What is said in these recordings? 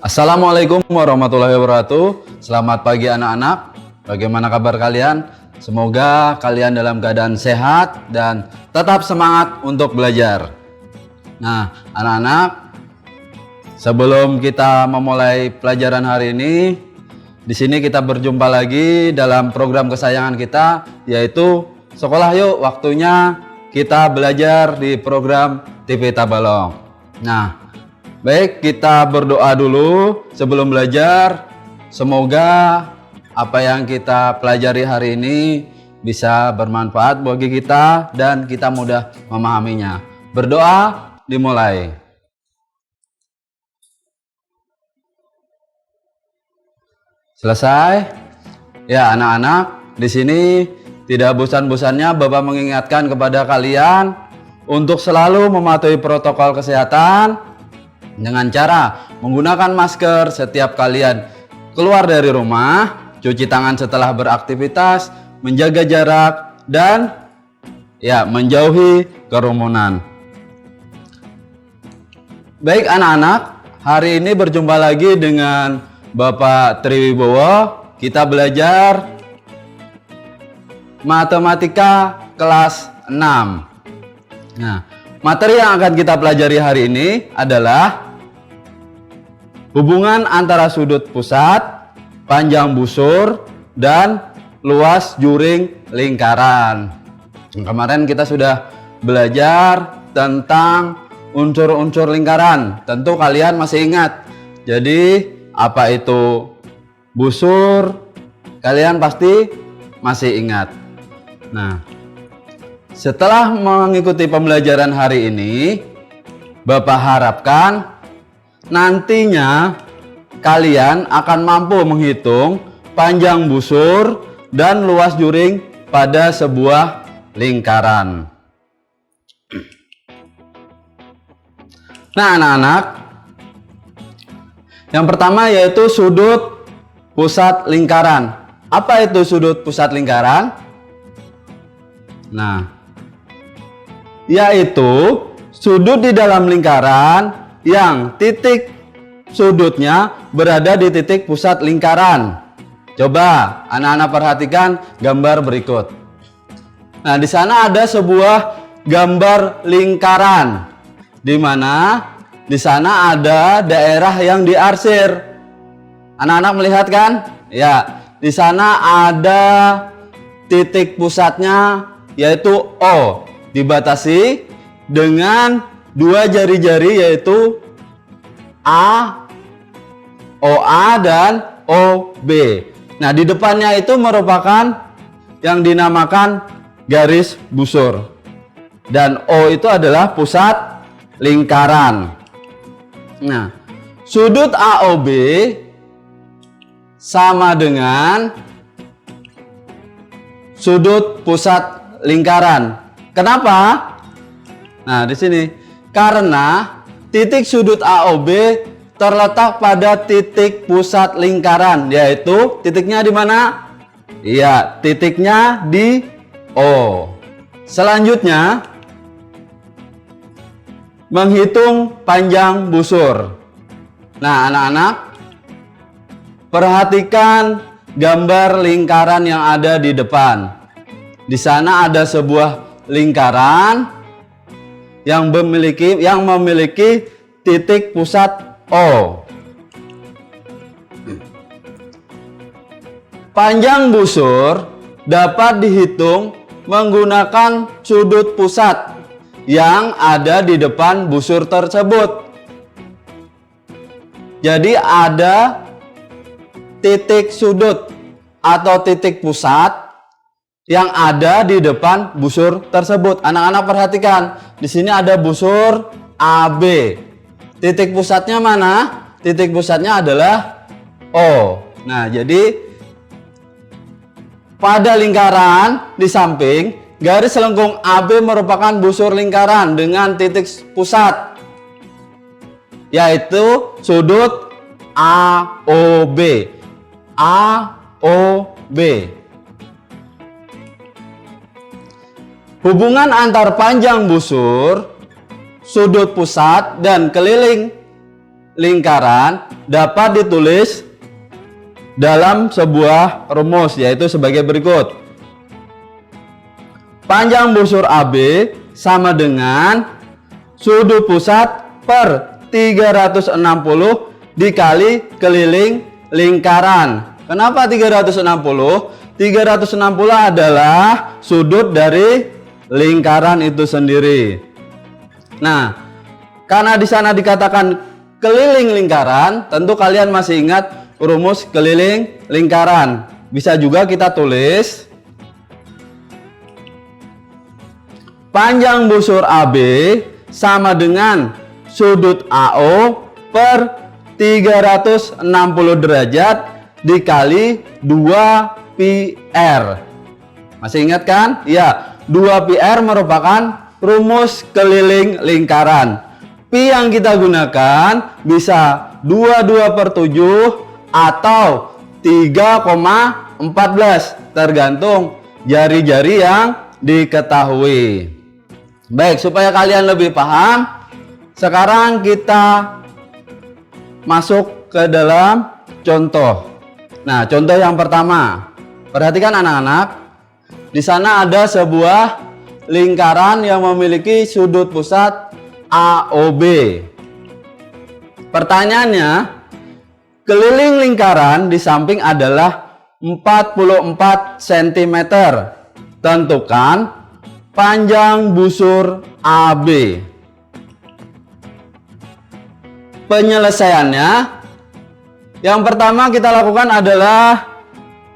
Assalamualaikum warahmatullahi wabarakatuh. Selamat pagi anak-anak. Bagaimana kabar kalian? Semoga kalian dalam keadaan sehat dan tetap semangat untuk belajar. Nah, anak-anak, sebelum kita memulai pelajaran hari ini, di sini kita berjumpa lagi dalam program kesayangan kita, yaitu Sekolah Yuk. Waktunya kita belajar di program TV Tabalong. Nah, baik, kita berdoa dulu sebelum belajar. Semoga apa yang kita pelajari hari ini bisa bermanfaat bagi kita dan kita mudah memahaminya. Berdoa dimulai. Selesai? Ya, anak-anak, di sini tidak bosan-bosannya Bapak mengingatkan kepada kalian untuk selalu mematuhi protokol kesehatan dengan cara menggunakan masker setiap kalian keluar dari rumah, cuci tangan setelah beraktivitas, menjaga jarak, dan menjauhi kerumunan. Baik anak-anak, hari ini berjumpa lagi dengan Bapak Triwibowo. Kita belajar matematika kelas 6. Nah, materi yang akan kita pelajari hari ini adalah hubungan antara sudut pusat, panjang busur, dan luas juring lingkaran. Kemarin kita sudah belajar tentang unsur-unsur lingkaran. Tentu kalian masih ingat. Jadi apa itu busur? Kalian pasti masih ingat. Nah, setelah mengikuti pembelajaran hari ini, Bapak harapkan nantinya kalian akan mampu menghitung panjang busur dan luas juring pada sebuah lingkaran. Nah, anak-anak, yang pertama yaitu sudut pusat lingkaran. Apa itu sudut pusat lingkaran? Nah, yaitu sudut di dalam lingkaran yang titik sudutnya berada di titik pusat lingkaran. Coba anak-anak perhatikan gambar berikut. Nah, di sana ada sebuah gambar lingkaran, di mana di sana ada daerah yang diarsir. Anak-anak melihat kan? Ya, di sana ada titik pusatnya yaitu O, dibatasi dengan dua jari-jari yaitu A, OA dan OB. Nah, di depannya itu merupakan yang dinamakan garis busur. Dan O itu adalah pusat lingkaran. Nah, sudut AOB sama dengan sudut pusat lingkaran. Kenapa? Nah, di sini karena titik sudut AOB terletak pada titik pusat lingkaran, yaitu titiknya di mana? Iya, titiknya di O. Selanjutnya, menghitung panjang busur. Nah, anak-anak, perhatikan gambar lingkaran yang ada di depan. Di sana ada sebuah lingkaran yang memiliki titik pusat O. Panjang busur dapat dihitung menggunakan sudut pusat yang ada di depan busur tersebut. Jadi ada titik sudut atau titik pusat yang ada di depan busur tersebut. Anak-anak perhatikan, di sini ada busur AB. Titik pusatnya mana? Titik pusatnya adalah O. Nah, jadi pada lingkaran di samping, garis lengkung AB merupakan busur lingkaran dengan titik pusat, yaitu sudut AOB. AOB. Hubungan antar panjang busur, sudut pusat, dan keliling lingkaran dapat ditulis dalam sebuah rumus, yaitu sebagai berikut. Panjang busur AB sama dengan sudut pusat per 360 dikali keliling lingkaran. Kenapa 360? 360 adalah sudut dari lingkaran itu sendiri. Nah, karena di sana dikatakan keliling lingkaran, tentu kalian masih ingat rumus keliling lingkaran. Bisa juga kita tulis panjang busur AB sama dengan sudut AO per 360 derajat dikali 2 PR. Masih ingat kan? Ya, 2 PR merupakan rumus keliling lingkaran. Pi yang kita gunakan bisa 22/7 atau 3,14 tergantung jari-jari yang diketahui. Baik, supaya kalian lebih paham, sekarang kita masuk ke dalam contoh. Nah, contoh yang pertama. Perhatikan anak-anak. Di sana ada sebuah lingkaran yang memiliki sudut pusat AOB. Pertanyaannya, keliling lingkaran di samping adalah 44 cm. Tentukan panjang busur AB. Penyelesaiannya, yang pertama kita lakukan adalah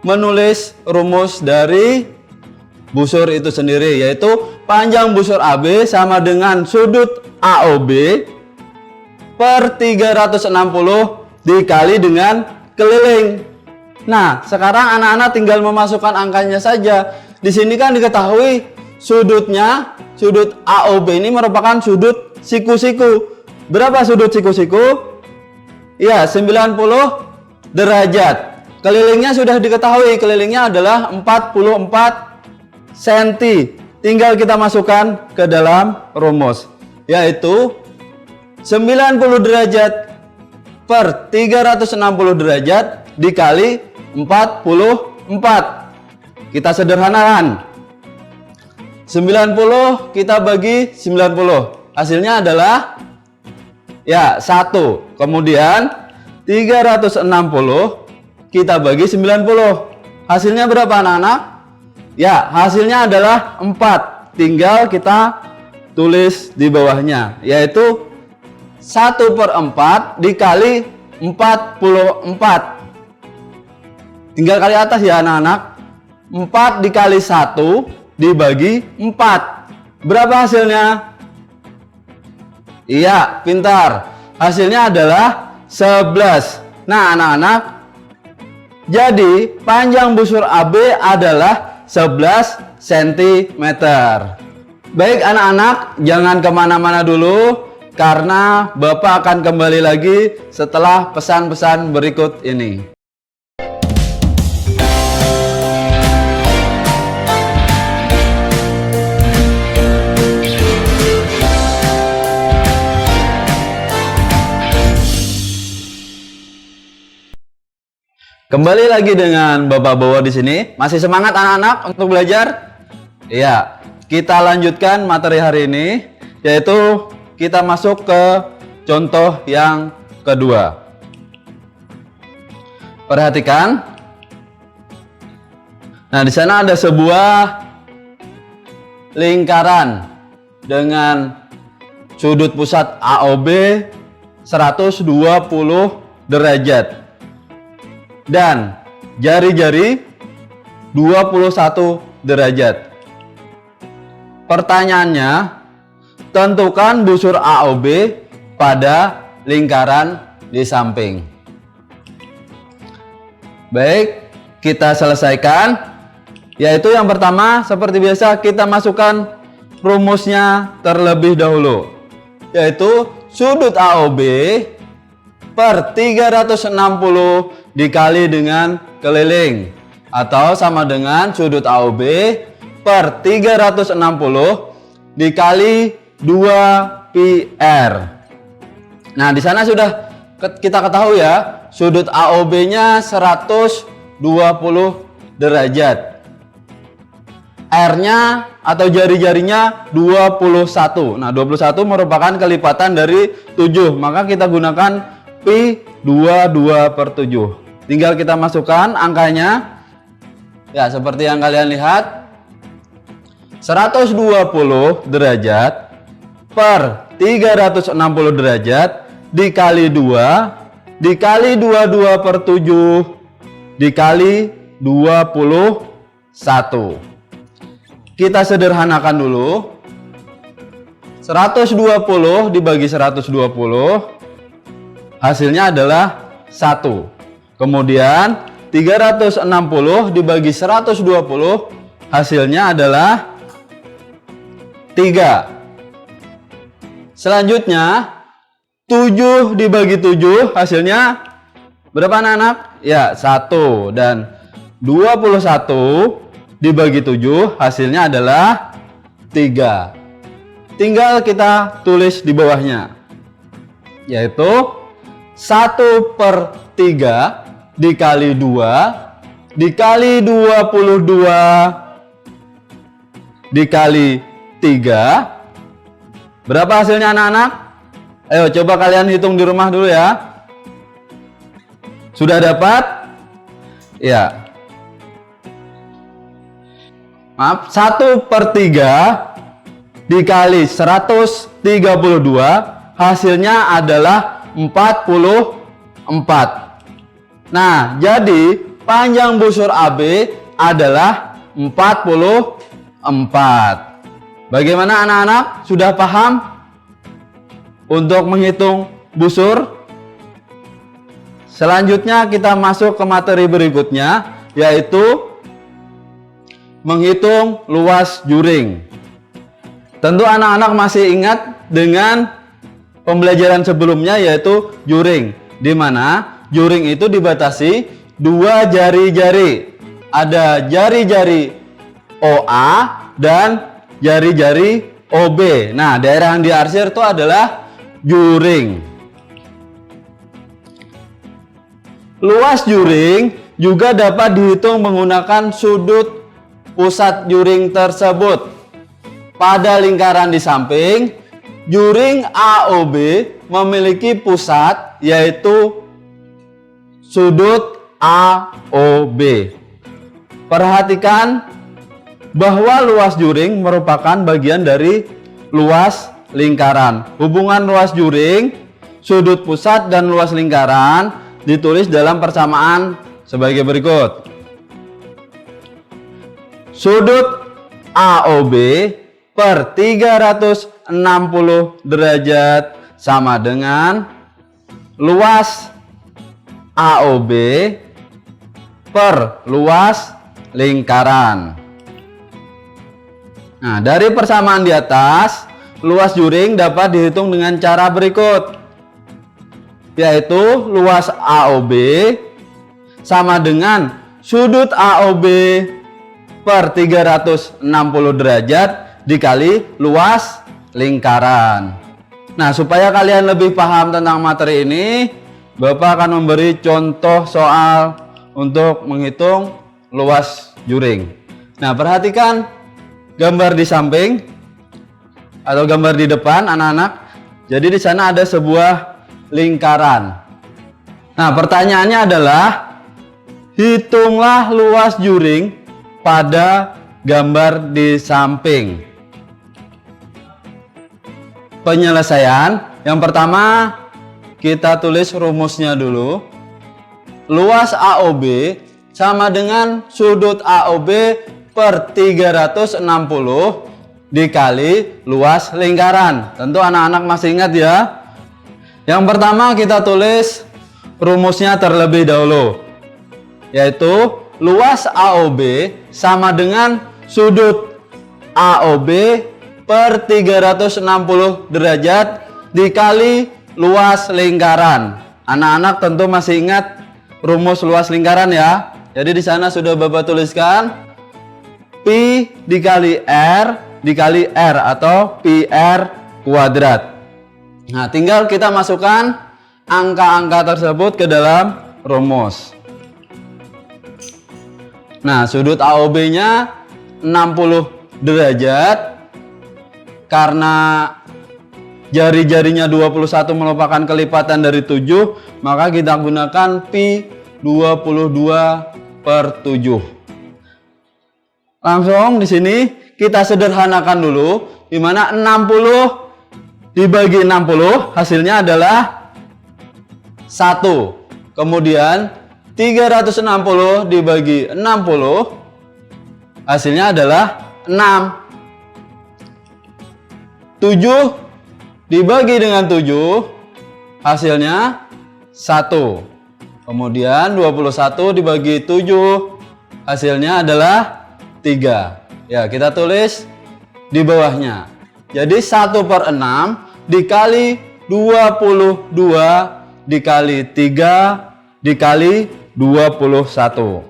menulis rumus dari busur itu sendiri, yaitu panjang busur AB sama dengan sudut AOB per 360 dikali dengan keliling. Nah, sekarang anak-anak tinggal memasukkan angkanya saja. Di sini kan diketahui sudutnya, sudut AOB ini merupakan sudut siku-siku. Berapa sudut siku-siku? Ya, 90 derajat. Kelilingnya sudah diketahui, kelilingnya adalah 44 cm. Tinggal kita masukkan ke dalam rumus, yaitu 90 derajat per 360 derajat dikali 44. Kita sederhanakan. 90 kita bagi 90. Hasilnya adalah ya 1. Kemudian 360 kita bagi 90. Hasilnya berapa anak-anak? Ya, hasilnya adalah 4. Tinggal kita tulis di bawahnya, yaitu 1/4 dikali 44. Tinggal kali atas ya anak-anak. 4 dikali 1 dibagi 4. Berapa hasilnya? Iya, pintar. Hasilnya adalah 11. Nah anak-anak, jadi panjang busur AB adalah 11 cm. Baik anak-anak, jangan kemana-mana dulu, karena Bapak akan kembali lagi setelah pesan-pesan berikut ini. Kembali lagi dengan Bapak Bowo di sini. Masih semangat anak-anak untuk belajar? Iya, kita lanjutkan materi hari ini, yaitu kita masuk ke contoh yang kedua. Perhatikan. Nah, di sana ada sebuah lingkaran dengan sudut pusat AOB 120 derajat dan jari-jari 21 derajat. Pertanyaannya, tentukan busur AOB pada lingkaran di samping. Baik, kita selesaikan. Yaitu yang pertama, seperti biasa kita masukkan rumusnya terlebih dahulu. Yaitu sudut AOB per 360 dikali dengan keliling, atau sama dengan sudut AOB per 360 dikali 2 PR. Nah, di sana sudah kita ketahui ya, sudut AOB-nya 120 derajat. R-nya atau jari-jarinya 21. Nah, 21 merupakan kelipatan dari 7. Maka kita gunakan Pi 22/7. Tinggal kita masukkan angkanya. Ya, seperti yang kalian lihat. 120 derajat per 360 derajat dikali 2 dikali 22/7 dikali 21. Kita sederhanakan dulu. 120 dibagi 120 hasilnya adalah 1. Kemudian 360 dibagi 120 hasilnya adalah 3. Selanjutnya 7 dibagi 7 hasilnya berapa anak-anak? Ya, 1. Dan 21 dibagi 7 hasilnya adalah 3. Tinggal kita tulis di bawahnya, yaitu 1/3 dikali 2 dikali 22 dikali 3. Berapa hasilnya anak-anak? Ayo coba kalian hitung di rumah dulu ya. Sudah dapat? Ya. Maaf, 1/3 dikali 132 hasilnya adalah 44. Nah, jadi panjang busur AB adalah 44. Bagaimana anak-anak? Sudah paham untuk menghitung busur? Selanjutnya kita masuk ke materi berikutnya, yaitu menghitung luas juring. Tentu anak-anak masih ingat dengan pembelajaran sebelumnya, yaitu juring, di mana juring itu dibatasi 2 jari-jari. Ada jari-jari OA dan jari-jari OB. Nah, daerah yang diarsir itu adalah juring. Luas juring juga dapat dihitung menggunakan sudut pusat juring tersebut. Pada lingkaran di samping, juring AOB memiliki pusat, yaitu sudut AOB. Perhatikan bahwa luas juring merupakan bagian dari luas lingkaran. Hubungan luas juring, sudut pusat, dan luas lingkaran ditulis dalam persamaan sebagai berikut. Sudut AOB per 360 derajat sama dengan luas AOB per luas lingkaran. Nah, dari persamaan di atas, luas juring dapat dihitung dengan cara berikut, yaitu luas AOB sama dengan sudut AOB per 360 derajat dikali luas lingkaran. Nah, supaya kalian lebih paham tentang materi ini, Bapak akan memberi contoh soal untuk menghitung luas juring. Nah, perhatikan gambar di samping atau gambar di depan anak-anak. Jadi di sana ada sebuah lingkaran. Nah, pertanyaannya adalah hitunglah luas juring pada gambar di samping. Penyelesaian yang pertama, kita tulis rumusnya dulu. Luas AOB sama dengan sudut AOB per 360 dikali luas lingkaran. Tentu anak-anak masih ingat ya. Yang pertama kita tulis rumusnya terlebih dahulu, yaitu luas AOB sama dengan sudut AOB per 360 derajat dikali luas lingkaran. Anak-anak tentu masih ingat rumus luas lingkaran ya. Jadi di sana sudah Bapak tuliskan Pi dikali R atau PR kuadrat. Nah, tinggal kita masukkan angka-angka tersebut ke dalam rumus. Nah, sudut AOB-nya 60 derajat. Karena jari-jarinya 21 merupakan kelipatan dari 7, maka kita gunakan pi 22/7. Langsung di sini kita sederhanakan dulu, di mana 60 dibagi 60 hasilnya adalah 1. Kemudian 360 dibagi 60 hasilnya adalah 6. 7 dibagi dengan 7 hasilnya 1. Kemudian 21 dibagi 7 hasilnya adalah 3. Ya, kita tulis di bawahnya. Jadi 1/6 dikali 22 dikali 3 dikali 21.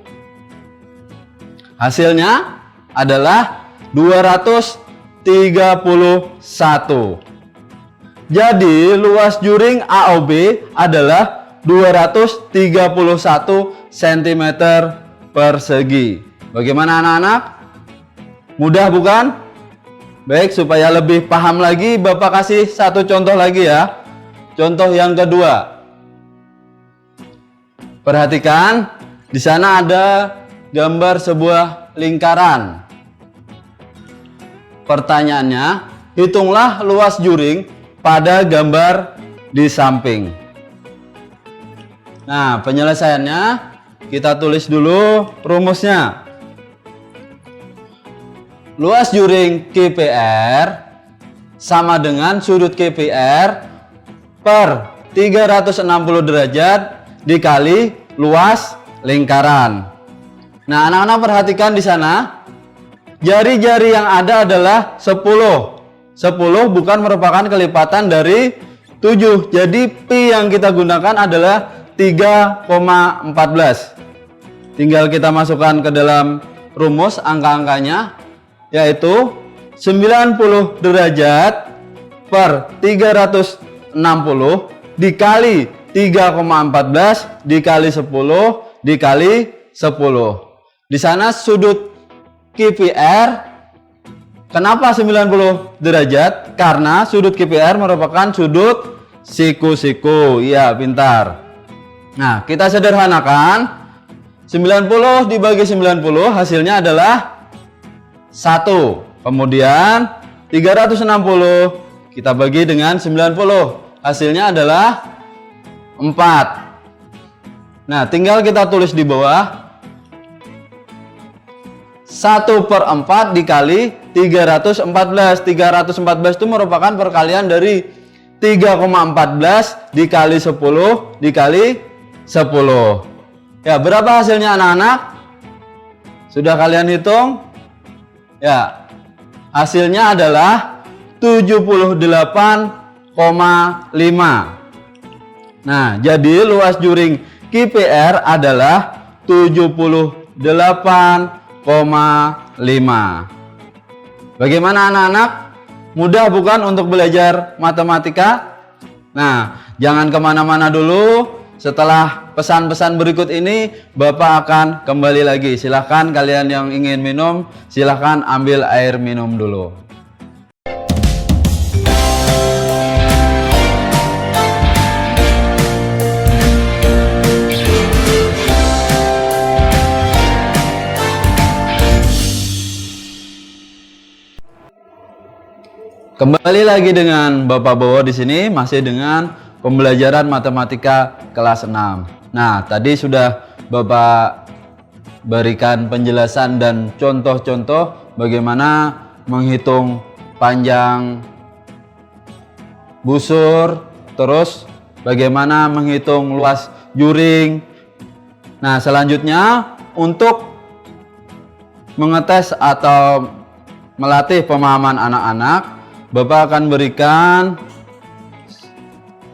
Hasilnya adalah 231. Jadi luas juring AOB adalah 231 cm persegi. Bagaimana anak-anak? Mudah bukan? Baik, supaya lebih paham lagi, Bapak kasih satu contoh lagi ya. Contoh yang kedua. Perhatikan, di sana ada gambar sebuah lingkaran. Pertanyaannya, hitunglah luas juring pada gambar di samping. Nah, penyelesaiannya kita tulis dulu rumusnya. Luas juring KPR sama dengan sudut KPR per 360 derajat dikali luas lingkaran. Nah, anak-anak perhatikan di sana, jari-jari yang ada adalah 10. 10 bukan merupakan kelipatan dari 7. Jadi pi yang kita gunakan adalah 3,14. Tinggal kita masukkan ke dalam rumus angka-angkanya, yaitu 90 derajat per 360 dikali 3,14 dikali 10 dikali 10. Di sana sudut KPR, kenapa 90 derajat? Karena sudut KPR merupakan sudut siku-siku. Iya, pintar. Nah, kita sederhanakan. 90 dibagi 90 hasilnya adalah 1. Kemudian 360 kita bagi dengan 90. Hasilnya adalah 4. Nah, tinggal kita tulis di bawah. 1/4 dikali 314. 314 itu merupakan perkalian dari 3,14 dikali 10 dikali 10. Ya, berapa hasilnya anak-anak? Sudah kalian hitung? Ya, hasilnya adalah 78,5. Nah, jadi luas juring KPR adalah 78,5. Bagaimana anak-anak? Mudah bukan untuk belajar matematika? Nah, jangan kemana-mana dulu. Setelah pesan-pesan berikut ini, Bapak akan kembali lagi. Silahkan kalian yang ingin minum, silahkan ambil air minum dulu. Kembali lagi dengan Bapak Bowo di sini, masih dengan pembelajaran matematika kelas 6. Nah, tadi sudah Bapak berikan penjelasan dan contoh-contoh bagaimana menghitung panjang busur, terus bagaimana menghitung luas juring. Nah, selanjutnya untuk mengetes atau melatih pemahaman anak-anak, Bapak akan berikan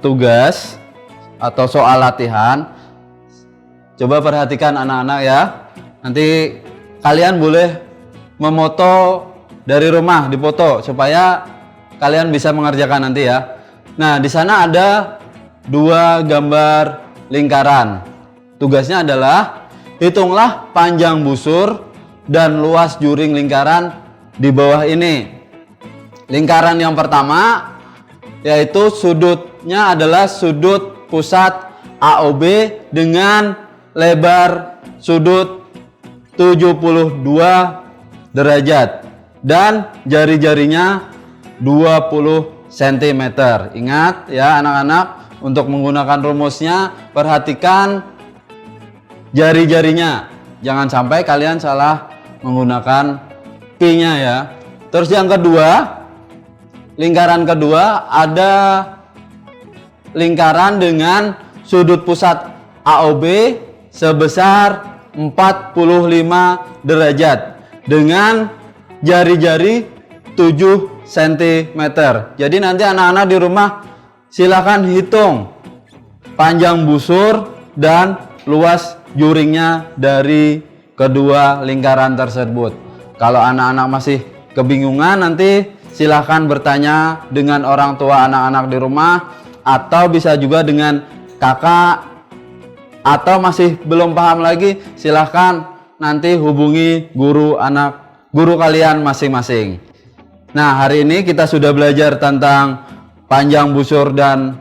tugas atau soal latihan. Coba perhatikan anak-anak ya. Nanti kalian boleh memoto dari rumah, dipoto supaya kalian bisa mengerjakan nanti ya. Nah, di sana ada dua gambar lingkaran. Tugasnya adalah hitunglah panjang busur dan luas juring lingkaran di bawah ini. Lingkaran yang pertama yaitu sudutnya adalah sudut pusat AOB dengan lebar sudut 72 derajat dan jari-jarinya 20 cm. Ingat ya anak-anak, untuk menggunakan rumusnya perhatikan jari-jarinya. Jangan sampai kalian salah menggunakan pi-nya ya. Terus yang kedua, lingkaran kedua ada lingkaran dengan sudut pusat AOB sebesar 45 derajat dengan jari-jari 7 cm. Jadi nanti anak-anak di rumah silakan hitung panjang busur dan luas juringnya dari kedua lingkaran tersebut. Kalau anak-anak masih kebingungan, nanti silahkan bertanya dengan orang tua anak-anak di rumah, atau bisa juga dengan kakak, atau masih belum paham lagi silahkan nanti hubungi guru kalian masing-masing. Nah, hari ini kita sudah belajar tentang panjang busur dan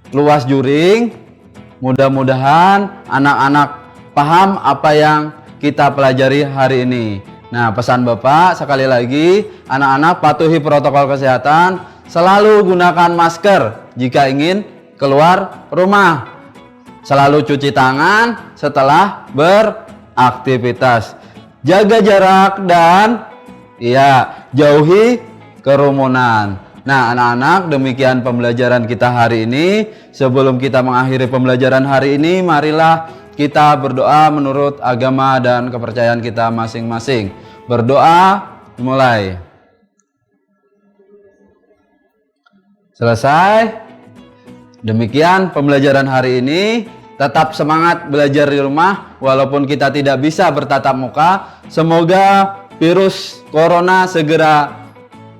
luas juring. Mudah-mudahan anak-anak paham apa yang kita pelajari hari ini. Nah, pesan Bapak sekali lagi, anak-anak patuhi protokol kesehatan, selalu gunakan masker jika ingin keluar rumah. Selalu cuci tangan setelah beraktivitas. Jaga jarak dan jauhi kerumunan. Nah, anak-anak, demikian pembelajaran kita hari ini. Sebelum kita mengakhiri pembelajaran hari ini, marilah kita berdoa menurut agama dan kepercayaan kita masing-masing. Berdoa, mulai. Selesai. Demikian pembelajaran hari ini. Tetap semangat belajar di rumah walaupun kita tidak bisa bertatap muka. Semoga virus corona segera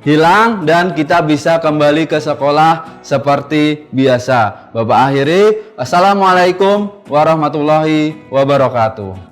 hilang dan kita bisa kembali ke sekolah seperti biasa. Bapak akhiri, assalamualaikum warahmatullahi wabarakatuh.